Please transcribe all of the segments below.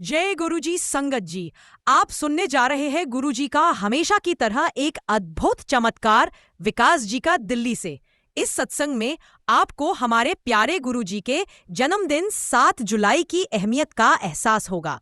जय गुरुजी। संगत जी, आप सुनने जा रहे हैं गुरुजी का हमेशा की तरह एक अद्भुत चमत्कार विकास जी का दिल्ली से। इस सत्संग में आपको हमारे प्यारे गुरुजी के जन्मदिन 7 जुलाई की अहमियत का एहसास होगा।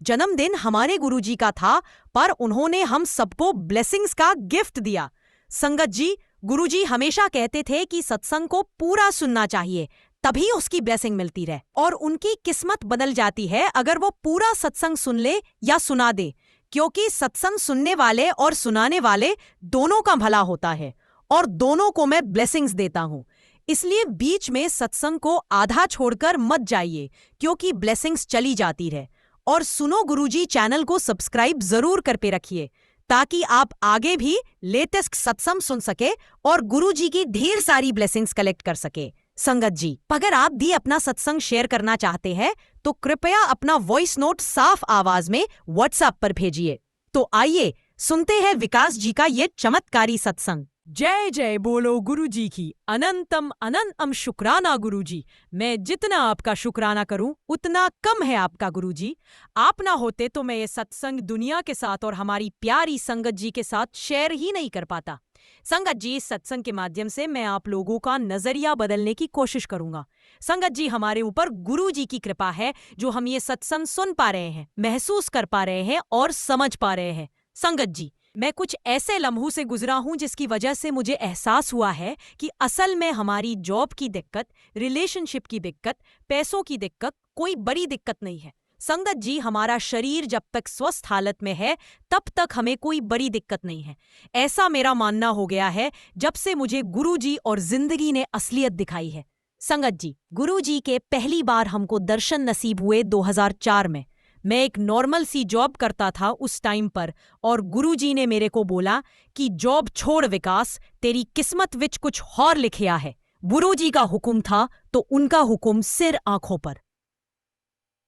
जन्मदिन हमारे गुरुजी का था, पर उन्होंने हम सबको ब्लेसिंग्स का गिफ्ट दिया। संगत जी, गुरुजी हमेशा कहते थे कि सत्संग को पूरा सुनना चाहिए, तभी उसकी ब्लेसिंग मिलती रहे, और उनकी किस्मत बदल जाती है अगर वो पूरा सत्संग सुन ले या सुना दे, क्योंकि सत्संग सुनने वाले और सुनाने वाले दोनों का भला होता है, और दोनों को मैं ब्लेसिंग्स देता हूँ। इसलिए बीच में सत्संग को आधा छोड़कर मत जाइए, क्योंकि ब्लेसिंग्स चली जाती रहे। और सुनो गुरुजी चैनल को सब्सक्राइब जरूर कर पे रखिए, ताकि आप आगे भी लेटेस्ट सत्संग सुन सके और गुरुजी की ढेर सारी ब्लेसिंग्स कलेक्ट कर सके। संगत जी, अगर आप भी अपना सत्संग शेयर करना चाहते हैं तो कृपया अपना वॉइस नोट साफ आवाज में व्हाट्सएप पर भेजिए। तो आइए सुनते हैं विकास जी का ये चमत्कारी सत्संग। जय जय बोलो गुरुजी की। अनंतम अनंतम शुक्राना गुरुजी। मैं जितना आपका शुक्राना करूं उतना कम है आपका गुरुजी। आप ना होते तो मैं ये सत्संग दुनिया के साथ और हमारी प्यारी संगत जी के साथ शेयर ही नहीं कर पाता। संगत जी, इस सत्संग के माध्यम से मैं आप लोगों का नजरिया बदलने की कोशिश करूंगा। संगत जी, हमारे ऊपर गुरु जी की कृपा है जो हम ये सत्संग सुन पा रहे हैं, महसूस कर पा रहे हैं और समझ पा रहे हैं। संगत जी, मैं कुछ ऐसे लम्हों से गुजरा हूं जिसकी वजह से मुझे एहसास हुआ है कि असल में हमारी जॉब की दिक्कत, रिलेशनशिप की दिक्कत, पैसों की दिक्कत कोई बड़ी दिक्कत नहीं है। संगत जी, हमारा शरीर जब तक स्वस्थ हालत में है तब तक हमें कोई बड़ी दिक्कत नहीं है। ऐसा मेरा मानना हो गया है जब से मुझे गुरुजी और जिंदगी ने असलियत दिखाई है। संगत जी, गुरुजी के पहली बार हमको दर्शन नसीब हुए 2004 में। मैं एक नॉर्मल सी जॉब करता था उस टाइम पर, और गुरुजी ने मेरे को बोला कि जॉब छोड़ विकास, तेरी किस्मत विच कुछ और लिखिया है। गुरुजी का हुक्म था तो उनका हुक्म सिर आंखों पर।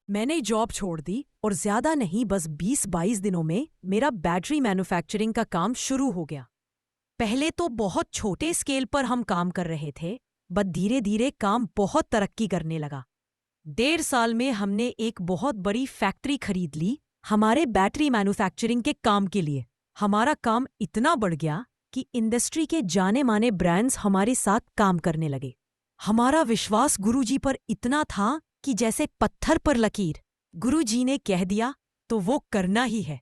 मैंने जॉब छोड़ दी और ज्यादा नहीं, बस 20-22 दिनों में मेरा बैटरी मैन्युफैक्चरिंग का काम शुरू हो गया। पहले तो बहुत छोटे स्केल पर हम काम कर रहे थे, बट धीरे धीरे काम बहुत तरक्की करने लगा। 1.5 साल में हमने एक बहुत बड़ी फैक्ट्री खरीद ली हमारे बैटरी मैन्युफैक्चरिंग के काम के लिए। हमारा काम इतना बढ़ गया कि इंडस्ट्री के जाने माने ब्रांड्स हमारे साथ काम करने लगे। हमारा विश्वास गुरुजी पर इतना था कि जैसे पत्थर पर लकीर। गुरुजी ने कह दिया तो वो करना ही है।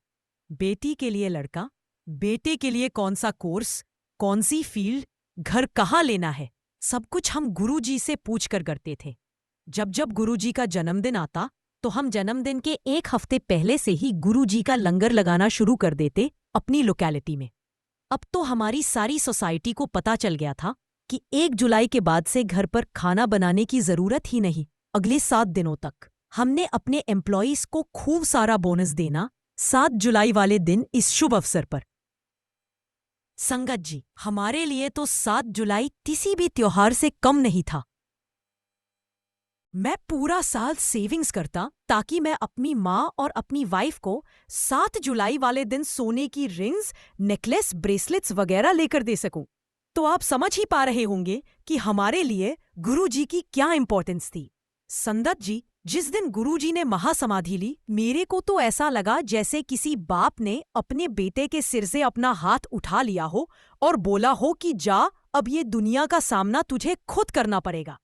बेटी के लिए लड़का, बेटे के लिए कौन सा कोर्स, कौन सी फील्ड, घर कहाँ लेना है, सब कुछ हम गुरुजी से पूछकर करते थे। जब जब गुरुजी का जन्मदिन आता तो हम जन्मदिन के 1 हफ्ते पहले से ही गुरुजी का लंगर लगाना शुरू कर देते अपनी लोकेलिटी में। अब तो हमारी सारी सोसाइटी को पता चल गया था कि 1 जुलाई के बाद से घर पर खाना बनाने की जरूरत ही नहीं। अगले 7 दिनों तक हमने अपने एम्प्लॉइज को खूब सारा बोनस देना 7 जुलाई वाले दिन इस शुभ अवसर पर। संगत जी, हमारे लिए तो 7 जुलाई किसी भी त्योहार से कम नहीं था। मैं पूरा साल सेविंग्स करता ताकि मैं अपनी माँ और अपनी वाइफ को 7 जुलाई वाले दिन सोने की रिंग्स, नेकलेस, ब्रेसलेट्स वगैरह लेकर दे सकूं। तो आप समझ ही पा रहे होंगे कि हमारे लिए गुरुजी की क्या इंपॉर्टेंस थी। संगत जी, जिस दिन गुरुजी ने महासमाधि ली, मेरे को तो ऐसा लगा जैसे किसी बाप ने अपने बेटे के सिर से अपना हाथ उठा लिया हो और बोला हो कि जा, अब ये दुनिया का सामना तुझे खुद करना पड़ेगा।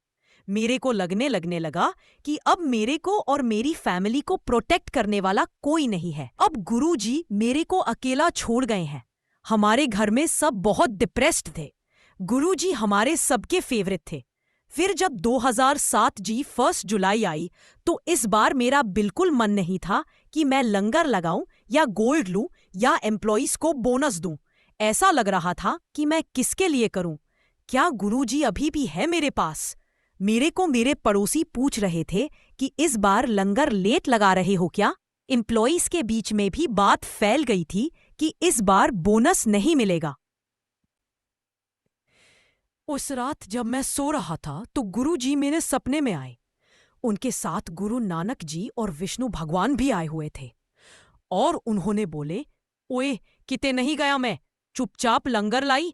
मेरे को लगने लगा कि अब मेरे को और मेरी फैमिली को प्रोटेक्ट करने वाला कोई नहीं है। अब गुरुजी मेरे को अकेला छोड़ गए हैं। हमारे घर में सब बहुत डिप्रेस्ड थे। गुरुजी हमारे सबके फेवरेट थे। फिर जब 2007 जी 1 जुलाई आई तो इस बार मेरा बिल्कुल मन नहीं था कि मैं लंगर लगाऊं या गोल्ड लूं या एम्प्लॉइज को बोनस दूं। ऐसा लग रहा था कि मैं किसके लिए करूं? क्या गुरुजी अभी भी है मेरे पास? मेरे को मेरे पड़ोसी पूछ रहे थे कि इस बार लंगर लेट लगा रहे हो क्या? एम्प्लॉइज के बीच में भी बात फैल गई थी कि इस बार बोनस नहीं मिलेगा। उस रात जब मैं सो रहा था तो गुरुजी मेरे सपने में आए। उनके साथ गुरु नानक जी और विष्णु भगवान भी आए हुए थे, और उन्होंने बोले, ओए किते नहीं गया मैं, चुपचाप लंगर लाई।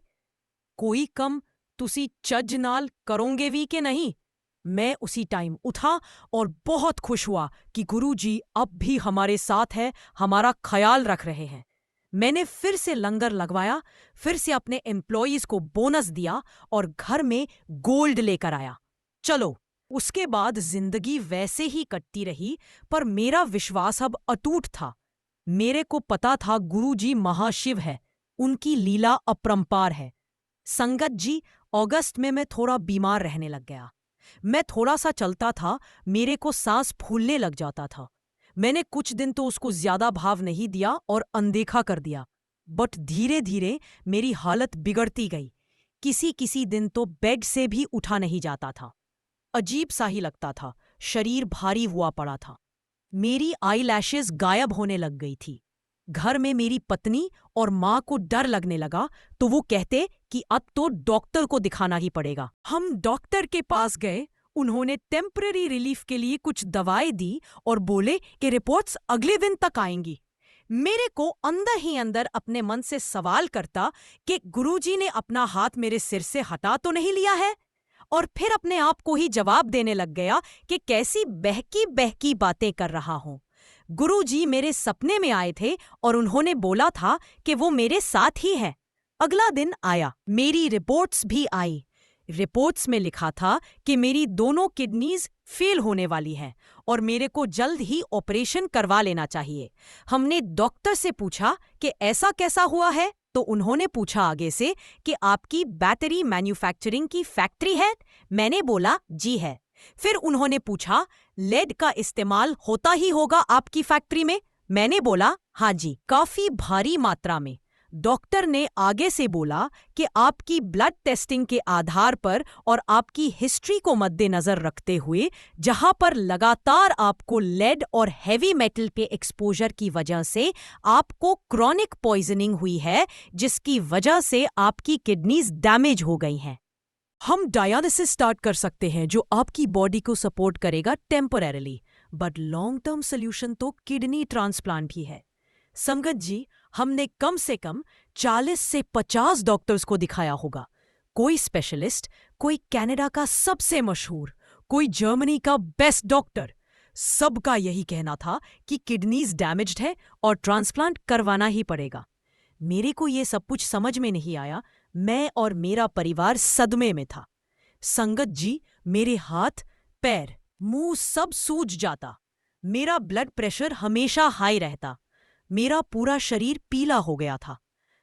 कोई कम तुसी चज नाल करोगे भी के नहीं? मैं उसी टाइम उठा और बहुत खुश हुआ कि गुरुजी अब भी हमारे साथ है, हमारा ख्याल रख रहे हैं। मैंने फिर से लंगर लगवाया, फिर से अपने एम्प्लॉयज को बोनस दिया और घर में गोल्ड लेकर आया। चलो, उसके बाद जिंदगी वैसे ही कटती रही, पर मेरा विश्वास अब अटूट था। मेरे को पता था गुरुजी महाशिव है, उनकी लीला अपरंपार है। संगत जी, अगस्त में मैं थोड़ा बीमार रहने लग गया। मैं थोड़ा सा चलता था, मेरे को सांस फूलने लग जाता था। मैंने कुछ दिन तो उसको ज्यादा भाव नहीं दिया और अनदेखा कर दिया, बट धीरे धीरे मेरी हालत बिगड़ती गई। किसी किसी दिन तो बेड से भी उठा नहीं जाता था। अजीब सा ही लगता था, शरीर भारी हुआ पड़ा था। मेरी आईलैशेस गायब होने लग गई थी। घर में मेरी पत्नी और माँ को डर लगने लगा, तो वो कहते कि अब तो डॉक्टर को दिखाना ही पड़ेगा। हम डॉक्टर के पास गए, उन्होंने टेम्पररी रिलीफ के लिए कुछ दवाएं दी और बोले कि रिपोर्ट्स अगले दिन तक आएंगी। मेरे को अंदर ही अंदर अपने मन से सवाल करता कि गुरुजी ने अपना हाथ मेरे सिर से हटा तो नहीं लिया है, और फिर अपने आप को ही जवाब देने लग गया कि कैसी बहकी बहकी बातें कर रहा हूं। गुरुजी मेरे सपने में आए थे और उन्होंने बोला था कि वो मेरे साथ ही है। अगला दिन आया, मेरी रिपोर्ट्स भी आई। रिपोर्ट्स में लिखा था कि मेरी दोनों किडनीज फेल होने वाली हैं और मेरे को जल्द ही ऑपरेशन करवा लेना चाहिए। हमने डॉक्टर से पूछा कि ऐसा कैसा हुआ है, तो उन्होंने पूछा आगे से कि आपकी बैटरी मैन्युफैक्चरिंग की फैक्ट्री है? मैंने बोला जी है। फिर उन्होंने पूछा, लेड का इस्तेमाल होता ही होगा आपकी फैक्ट्री में? मैंने बोला हाँ जी, काफी भारी मात्रा में। डॉक्टर ने आगे से बोला कि आपकी ब्लड टेस्टिंग के आधार पर और आपकी हिस्ट्री को मद्देनजर रखते हुए, जहां पर लगातार आपको लेड और हैवी मेटल के एक्सपोजर की वजह से आपको क्रॉनिक पॉइजनिंग हुई है, जिसकी वजह से आपकी किडनीज डैमेज हो गई हैं। हम डायलिसिस स्टार्ट कर सकते हैं जो आपकी बॉडी को सपोर्ट करेगा temporarily, but long term solution तो किडनी ट्रांसप्लांट भी है। संगत जी, हमने कम से कम 40 से 50 डॉक्टर्स को दिखाया होगा। कोई स्पेशलिस्ट, कोई कनाडा का सबसे मशहूर, कोई जर्मनी का बेस्ट डॉक्टर। सबका यही कहना था कि किडनीज डैमेज्ड है और ट्रांसप्लांट करवाना ही पड़ेगा। मेरे को ये सब कुछ समझ में नहीं आया। मैं और मेरा परिवार सदमे में था। संगत जी, मेरे हाथ, पैर, मुंह सब सूज जाता। मेरा ब्लड प्रेशर हमेशा हाई रहता। मेरा पूरा शरीर पीला हो गया था।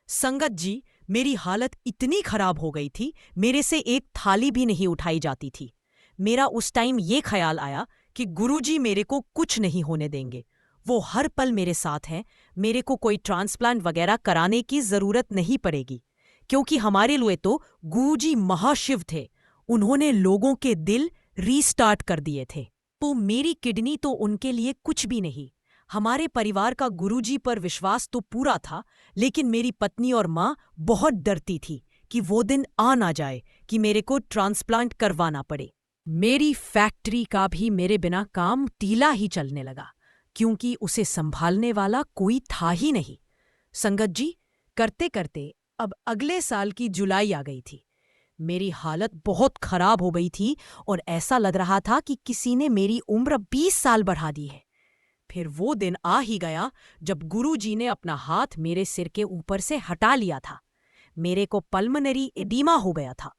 संगत जी, मेरी हालत इतनी खराब हो गई थी, मेरे से एक थाली भी नहीं उठाई जाती थी। मेरा उस टाइम ये ख्याल आया कि गुरुजी मेरे को कुछ नहीं होने देंगे। वो हर पल मेरे साथ हैं। मेरे को कोई ट्रांसप्लांट वगैरह कराने की जरूरत नहीं पड़ेगी, क्योंकि हमारे लिए तो गुरुजी महाशिव थे। उन्होंने लोगों के दिल रीस्टार्ट कर दिए थे। तो मेरी किडनी तो उनके लिए कुछ भी नहीं। हमारे परिवार का गुरुजी पर विश्वास तो पूरा था, लेकिन मेरी पत्नी और माँ बहुत डरती थी कि वो दिन आ ना जाए कि मेरे को ट्रांसप्लांट करवाना पड़े। मेरी फैक्ट्री का भी मेरे बिना काम टीला ही चलने लगा, क्योंकि उसे संभालने वाला कोई था ही नहीं। संगत जी, करते करते अब अगले साल की जुलाई आ गई थी। मेरी हालत बहुत खराब हो गई थी और ऐसा लग रहा था कि किसी ने मेरी उम्र 20 साल बढ़ा दी है। फिर वो दिन आ ही गया जब गुरुजी ने अपना हाथ मेरे सिर के ऊपर से हटा लिया था। मेरे को पल्मनरी एडीमा हो गया था।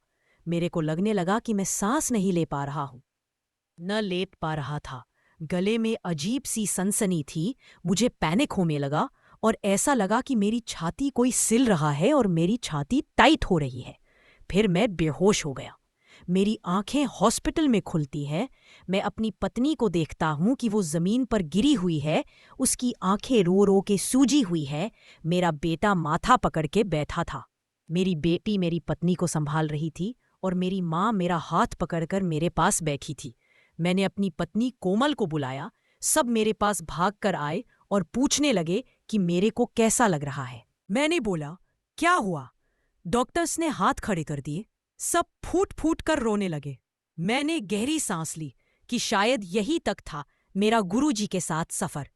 मेरे को लगने लगा कि मैं सांस नहीं ले पा रहा हूं, न लेट पा रहा था। गले में अजीब सी सनसनी थी। मुझे पैनिक होने लगा और ऐसा लगा कि मेरी छाती कोई सिल रहा है और मेरी छाती टाइट हो रही है। फिर मैं बेहोश हो गया। मेरी आंखें हॉस्पिटल में खुलती हैं। मैं अपनी पत्नी को देखता हूं कि वो जमीन पर गिरी हुई है, उसकी आंखें रो रो के सूजी हुई है। मेरा बेटा माथा पकड़ के बैठा था। मेरी बेटी मेरी पत्नी को संभाल रही थी और मेरी माँ मेरा हाथ पकड़कर मेरे पास बैठी थी। मैंने अपनी पत्नी कोमल को बुलाया। सब मेरे पास भाग कर आए और पूछने लगे कि मेरे को कैसा लग रहा है। मैंने बोला, क्या हुआ? डॉक्टर्स ने हाथ खड़े कर दिए। सब फूट फूट कर रोने लगे। मैंने गहरी सांस ली कि शायद यही तक था मेरा गुरुजी के साथ सफर।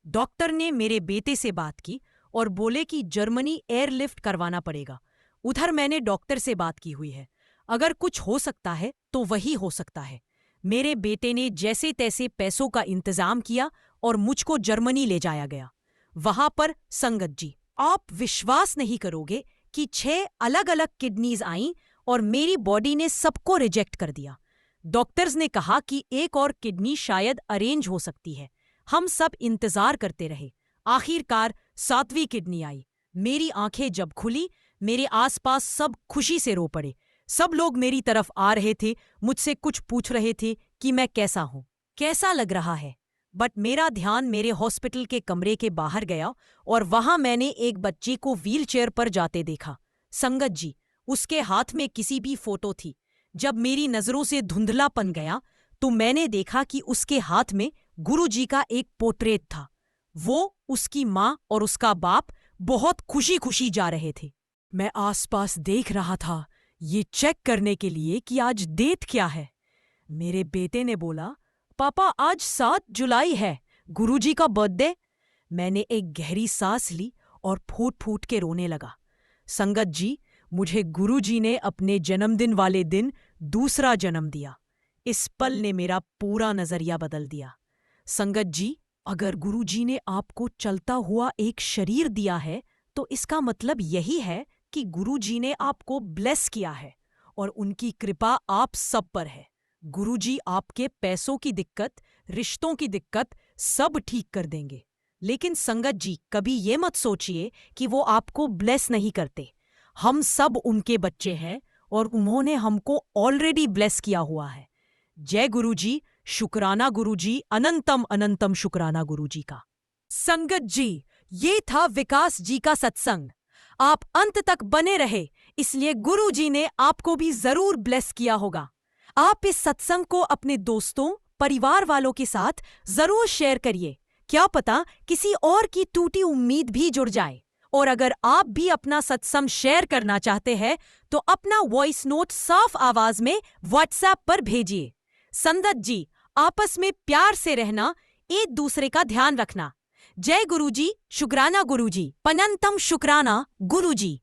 डॉक्टर ने मेरे बेटे से बात की और बोले कि जर्मनी एयरलिफ्ट करवाना पड़ेगा। उधर मैंने डॉक्टर से बात की हुई है, अगर कुछ हो सकता है तो वही हो सकता है। मेरे बेटे ने जैसे तैसे पैसों का इंतजाम किया और मुझको जर्मनी ले जाया गया। वहां पर संगत जी, आप विश्वास नहीं करोगे कि 6 अलग अलग किडनीज आईं और मेरी बॉडी ने सबको रिजेक्ट कर दिया। डॉक्टर्स ने कहा कि एक और किडनी शायद अरेंज हो सकती है। हम सब इंतजार करते रहे। आखिरकार 7वीं किडनी आई। मेरी आंखें जब खुली, मेरे आसपास सब खुशी से रो पड़े। सब लोग मेरी तरफ आ रहे थे, मुझसे कुछ पूछ रहे थे कि मैं कैसा हूं, कैसा लग रहा है। बट मेरा ध्यान मेरे हॉस्पिटल के कमरे के बाहर गया और वहां मैंने एक बच्चे को व्हीलचेयर पर जाते देखा। संगत जी, उसके हाथ में किसी भी फोटो थी। जब मेरी नजरों से धुंधलापन गया तो मैंने देखा कि उसके हाथ में गुरुजी का एक पोर्ट्रेट था। वो, उसकी माँ और उसका बाप बहुत खुशी खुशी जा रहे थे। मैं आसपास देख रहा था, ये चेक करने के लिए कि आज डेट क्या है। मेरे बेटे ने बोला, पापा आज 7 जुलाई है, गुरुजी का बर्थडे। मैंने एक गहरी सांस ली और फूट फूट के रोने लगा। संगत जी, मुझे गुरुजी ने अपने जन्मदिन वाले दिन दूसरा जन्म दिया। इस पल ने मेरा पूरा नजरिया बदल दिया। संगत जी, अगर गुरुजी ने आपको चलता हुआ एक शरीर दिया है तो इसका मतलब यही है कि गुरुजी ने आपको ब्लेस किया है और उनकी कृपा आप सब पर है। गुरुजी आपके पैसों की दिक्कत, रिश्तों की दिक्कत सब ठीक कर देंगे। लेकिन संगत जी, कभी ये मत सोचिए कि वो आपको ब्लेस नहीं करते। हम सब उनके बच्चे हैं और उन्होंने हमको ऑलरेडी ब्लेस किया हुआ है। जय गुरुजी, शुक्राना गुरुजी, अनंतम अनंतम शुक्राना गुरुजी का। संगत जी, ये था विकास जी का सत्संग। आप अंत तक बने रहे, इसलिए गुरुजी ने आपको भी जरूर ब्लेस किया होगा। आप इस सत्संग को अपने दोस्तों, परिवार वालों के साथ जरूर शेयर करिए। क्या पता किसी और की टूटी उम्मीद भी जुड़ जाए। और अगर आप भी अपना सत्संग शेयर करना चाहते हैं तो अपना वॉइस नोट साफ आवाज में व्हाट्सएप पर भेजिए। संगत जी, आपस में प्यार से रहना, एक दूसरे का ध्यान रखना। जय गुरुजी, शुक्राना गुरुजी, पनंतम शुक्राना गुरुजी।